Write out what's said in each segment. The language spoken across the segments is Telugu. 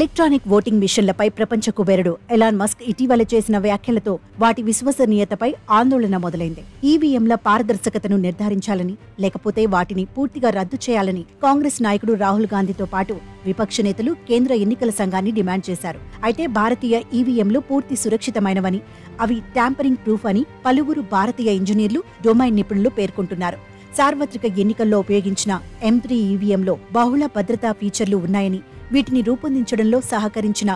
ఎలక్ట్రానిక్ ఓటింగ్ మిషన్లపై ప్రపంచ కుబేరుడు ఎలాన్ మస్క్ ఇటీవల చేసిన వ్యాఖ్యలతో వాటి విశ్వసనీయతపై ఆందోళన మొదలైంది. ఈవీఎంల పారదర్శకతను నిర్ధారించాలని, లేకపోతే వాటిని పూర్తిగా రద్దు చేయాలని కాంగ్రెస్ నాయకుడు రాహుల్ గాంధీతో పాటు విపక్ష నేతలు కేంద్ర ఎన్నికల సంఘాన్ని డిమాండ్ చేశారు. అయితే భారతీయ ఈవీఎంలు పూర్తి సురక్షితమైనవని, అవి ట్యాంపరింగ్ ప్రూఫ్ అని పలువురు భారతీయ ఇంజనీర్లు, డొమైన్ నిపుణులు పేర్కొంటున్నారు. సార్వత్రిక ఎన్నికల్లో ఉపయోగించిన M3 ఈవీఎంలో బహుళ భద్రతా ఫీచర్లు ఉన్నాయని, వీటిని రూపొందించడంలో సహకరించిన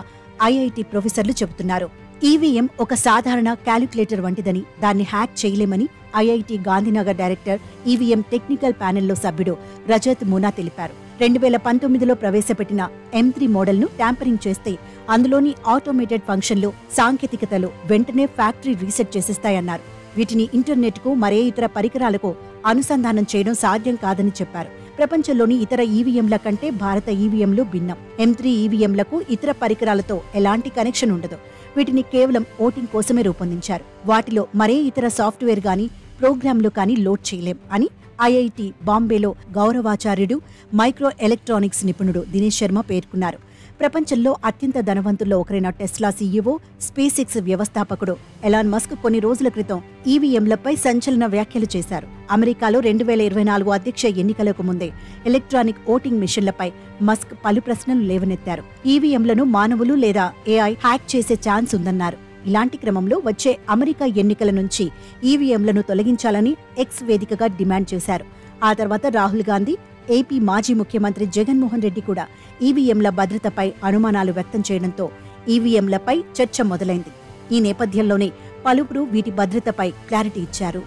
ఐఐటి ప్రొఫెసర్లు చెబుతున్నారు. ఈవీఎం ఒక సాధారణ క్యాలిక్యులేటర్ వంటిదని, దాన్ని హ్యాక్ చేయలేమని IIT Gandhinagar director, EVM technical ప్యానెల్లో సభ్యుడు రజత్ మునా తెలిపారు. 2019లో ప్రవేశపెట్టిన M3 మోడల్ను ట్యాంపరింగ్ చేస్తే అందులోని ఆటోమేటెడ్ ఫంక్షన్లు, సాంకేతికతలు వెంటనే ఫ్యాక్టరీ రీసెట్ చేసేస్తాయన్నారు. వీటిని ఇంటర్నెట్కు, మరే ఇతర పరికరాలకు అనుసంధానం చేయడం సాధ్యం కాదని చెప్పారు. ప్రపంచంలోని ఇతర ఈవీఎంల కంటే భారత ఈవీఎంలు భిన్నం. M3 ఈవీఎంలకు ఇతర పరికరాలతో ఎలాంటి కనెక్షన్ ఉండదు. వీటిని కేవలం ఓటింగ్ కోసమే రూపొందించారు. వాటిలో మరే ఇతర సాఫ్ట్వేర్ గానీ, ప్రోగ్రాంలు కానీ లోడ్ చేయలేం అని ఐఐటి బాంబేలో గౌరవాచార్యుడు, మైక్రో ఎలక్ట్రానిక్స్ నిపుణుడు దినేష్ శర్మ పేర్కొన్నారు. ప్రపంచంలో అత్యంత ధనవంతుల్లో ఒకరైన టెస్లా సీఈఓ, స్పేస్ ఎక్స్ వ్యవస్థాపకుడు ఎలాన్ మస్క్ కొన్ని రోజుల క్రితం ఈవీఎంలపై సంచలన వ్యాఖ్యలు చేశారు. అమెరికాలో 2024 అధ్యక్ష ఎన్నికలకు ముందే ఎలక్ట్రానిక్ ఓటింగ్ మిషన్లపై మస్క్ పలు ప్రశ్నలు లేవనెత్తారు. ఈవీఎంలను మానవులు లేదా ఏఐ హ్యాక్ చేసే ఛాన్స్ ఉందన్నారు. ఇలాంటి క్రమంలో వచ్చే అమెరికా ఎన్నికల నుంచి ఈవీఎంలను తొలగించాలని ఎక్స్ వేదికగా డిమాండ్ చేశారు. ఆ తర్వాత రాహుల్ గాంధీ, ఏపీ మాజీ ముఖ్యమంత్రి జగన్మోహన్ రెడ్డి కూడా ఈవీఎంల భద్రతపై అనుమానాలు వ్యక్తం చేయడంతో ఈవీఎంలపై చర్చ మొదలైంది. ఈ నేపథ్యంలోనే పలువురు వీటి భద్రతపై క్లారిటీ ఇచ్చారు.